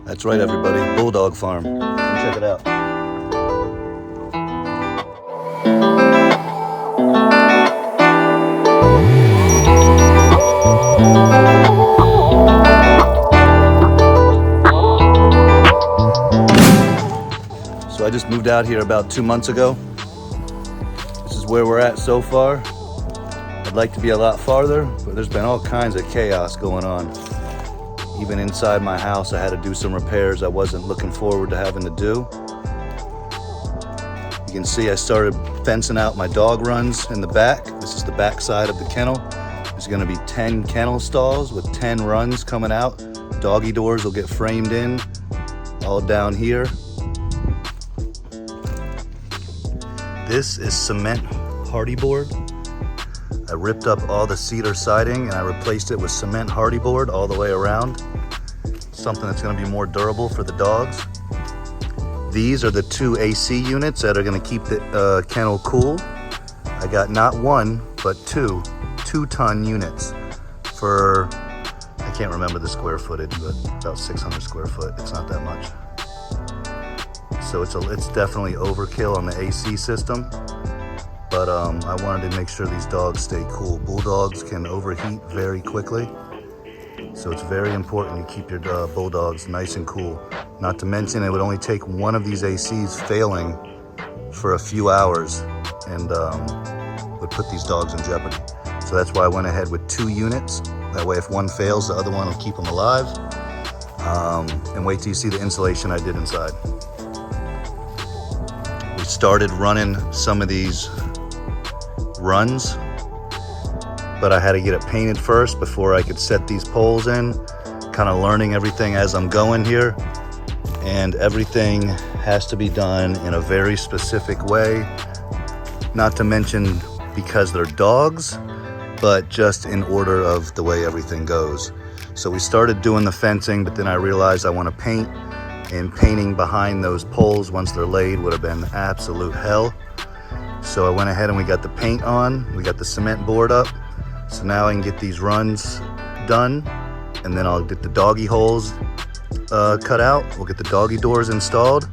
That's right, everybody. Bulldog farm. Come check it out. So I just moved out here about 2 months ago. This is where we're at so far. I'd like to be a lot farther, but there's been all kinds of chaos going on. Even inside my house, I had to do some repairs I wasn't looking forward to having to do. You can see I started fencing out my dog runs in the back. This is the back side of the kennel. There's gonna be 10 kennel stalls with 10 runs coming out. Doggy doors will get framed in, all down here. This is cement hardy board. I ripped up all the cedar siding and I replaced it with cement hardy board all the way around. Something that's gonna be more durable for the dogs. These are the 2 AC units that are gonna keep the kennel cool. I got not 1, but 2 2-ton units for, I can't remember the square footage, but about 600 square foot. It's not that much. So it's definitely overkill on the AC system. But I wanted to make sure these dogs stay cool. Bulldogs can overheat very quickly. So it's very important you keep your Bulldogs nice and cool. Not to mention it would only take one of these ACs failing for a few hours and would put these dogs in jeopardy. So that's why I went ahead with 2 units. That way if one fails, the other one will keep them alive. And wait till you see the insulation I did inside. We started running some of these runs, but I had to get it painted first before I could set these poles in. Kind of learning everything as I'm going here, and everything has to be done in a very specific way. Not to mention because they're dogs, but just in order of the way everything goes. So we started doing the fencing, but then I realized I want to paint, and painting behind those poles once they're laid would have been absolute hell. So I went ahead and we got the paint on, we got the cement board up. So now I can get these runs done, and then I'll get the doggy holes cut out. We'll get the doggy doors installed.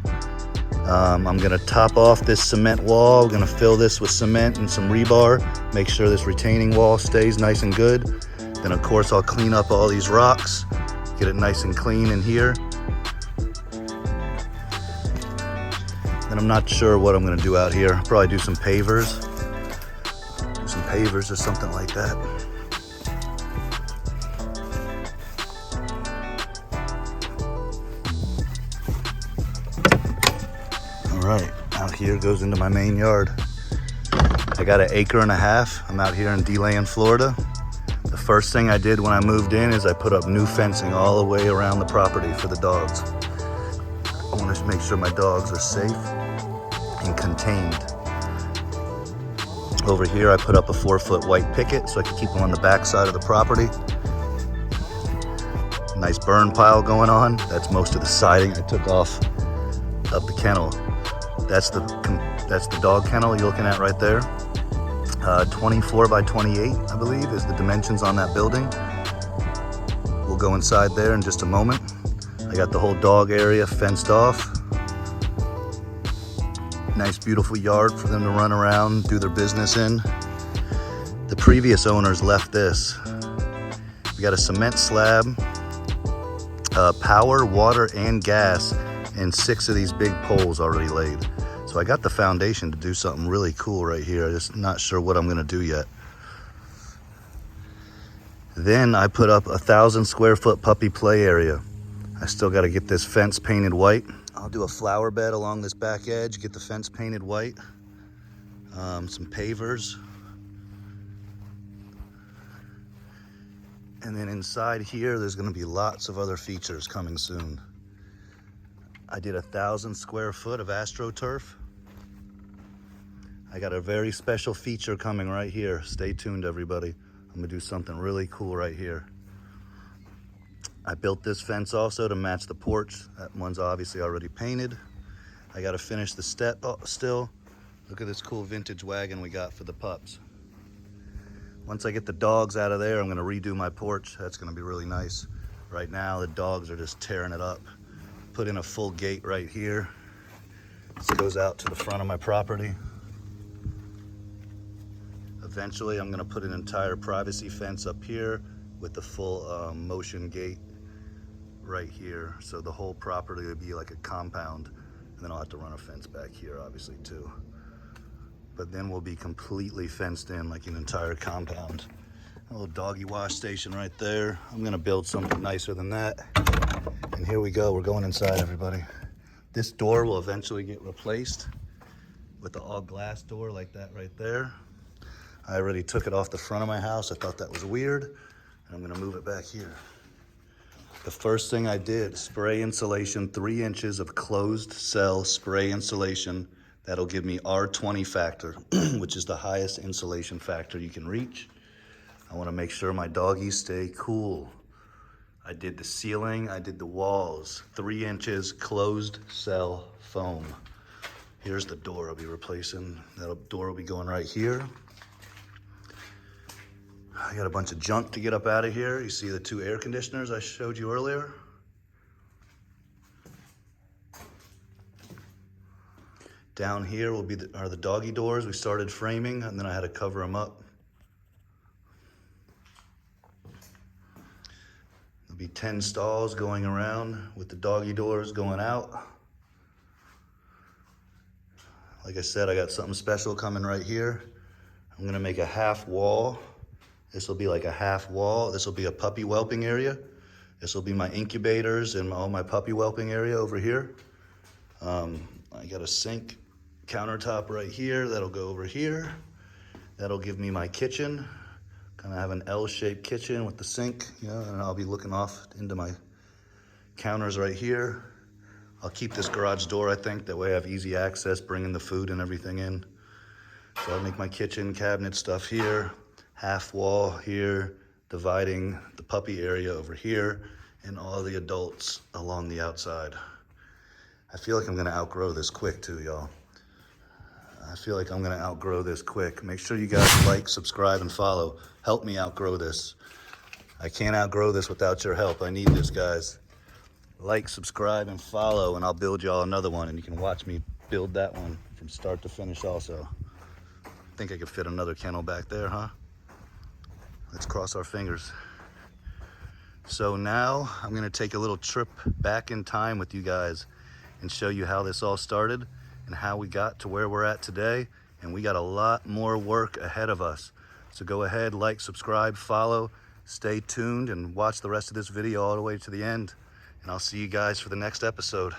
I'm gonna top off this cement wall. We're gonna fill this with cement and some rebar, make sure this retaining wall stays nice and good. Then of course I'll clean up all these rocks, get it nice and clean in here. And I'm not sure what I'm gonna do out here. Probably do some pavers. Do some pavers or something like that. All right, out here goes into my main yard. I got 1.5 acres. I'm out here in DeLand, Florida. The first thing I did when I moved in is I put up new fencing all the way around the property for the dogs. I want to make sure my dogs are safe and contained. Over here I put up a 4-foot white picket so I can keep them on the back side of the property. Nice burn pile going on. That's most of the siding I took off of the kennel. That's the dog kennel you're looking at right there. 24 by 28, I believe, is the dimensions on that building. We'll go inside there in just a moment. I got the whole dog area fenced off. Nice, beautiful yard for them to run around, do their business in. The previous owners left this. We got a cement slab, power, water, and gas, and 6 of these big poles already laid. So I got the foundation to do something really cool right here. I'm just not sure what I'm gonna do yet. Then I put up 1,000 square foot puppy play area. I still gotta get this fence painted white. I'll do a flower bed along this back edge, get the fence painted white, some pavers. And then inside here, there's gonna be lots of other features coming soon. I did 1,000 square foot of AstroTurf. I got a very special feature coming right here. Stay tuned, everybody. I'm gonna do something really cool right here. I built this fence also to match the porch. That one's obviously already painted. I gotta finish the step still. Look at this cool vintage wagon we got for the pups. Once I get the dogs out of there, I'm gonna redo my porch. That's gonna be really nice. Right now, the dogs are just tearing it up. put in a full gate right here. This goes out to the front of my property. Eventually, I'm gonna put an entire privacy fence up here with the full motion gate right here. So the whole property would be like a compound. And then I'll have to run a fence back here, obviously, too. But then we'll be completely fenced in like an entire compound. A little doggy wash station right there. I'm gonna build something nicer than that. And here we go, we're going inside, everybody. This door will eventually get replaced with the all glass door like that right there. I already took it off the front of my house. I thought that was weird. And I'm gonna move it back here. The first thing I did, spray insulation, 3 inches of closed cell spray insulation. That'll give me R20 factor, which is the highest insulation factor you can reach. I wanna make sure my doggies stay cool. I did the ceiling, I did the walls, 3 inches closed cell foam. Here's the door I'll be replacing. That door will be going right here. I got a bunch of junk to get up out of here. You see the 2 air conditioners I showed you earlier? Down here will be are the doggy doors we started framing, and then I had to cover them up. There'll be 10 stalls going around with the doggy doors going out. Like I said, I got something special coming right here. I'm gonna make a half wall. This will be like a half wall. This will be a puppy whelping area. This will be my incubators and all my puppy whelping area over here. I got a sink countertop right here. That'll go over here. That'll give me my kitchen. Kind of have an L-shaped kitchen with the sink, you know, and I'll be looking off into my counters right here. I'll keep this garage door, I think, that way I have easy access, bringing the food and everything in. So I'll make my kitchen cabinet stuff here. Half wall here, dividing the puppy area over here, and all the adults along the outside. I feel like I'm gonna outgrow this quick too, y'all. I feel like I'm gonna outgrow this quick. Make sure you guys like, subscribe, and follow. Help me outgrow this. I can't outgrow this without your help. I need this, guys. Like, subscribe, and follow, and I'll build y'all another one, and you can watch me build that one from start to finish also. I think I could fit another kennel back there, huh? Let's cross our fingers. So now I'm gonna take a little trip back in time with you guys and show you how this all started and how we got to where we're at today. And we got a lot more work ahead of us. So go ahead, like, subscribe, follow, stay tuned, and watch the rest of this video all the way to the end. And I'll see you guys for the next episode.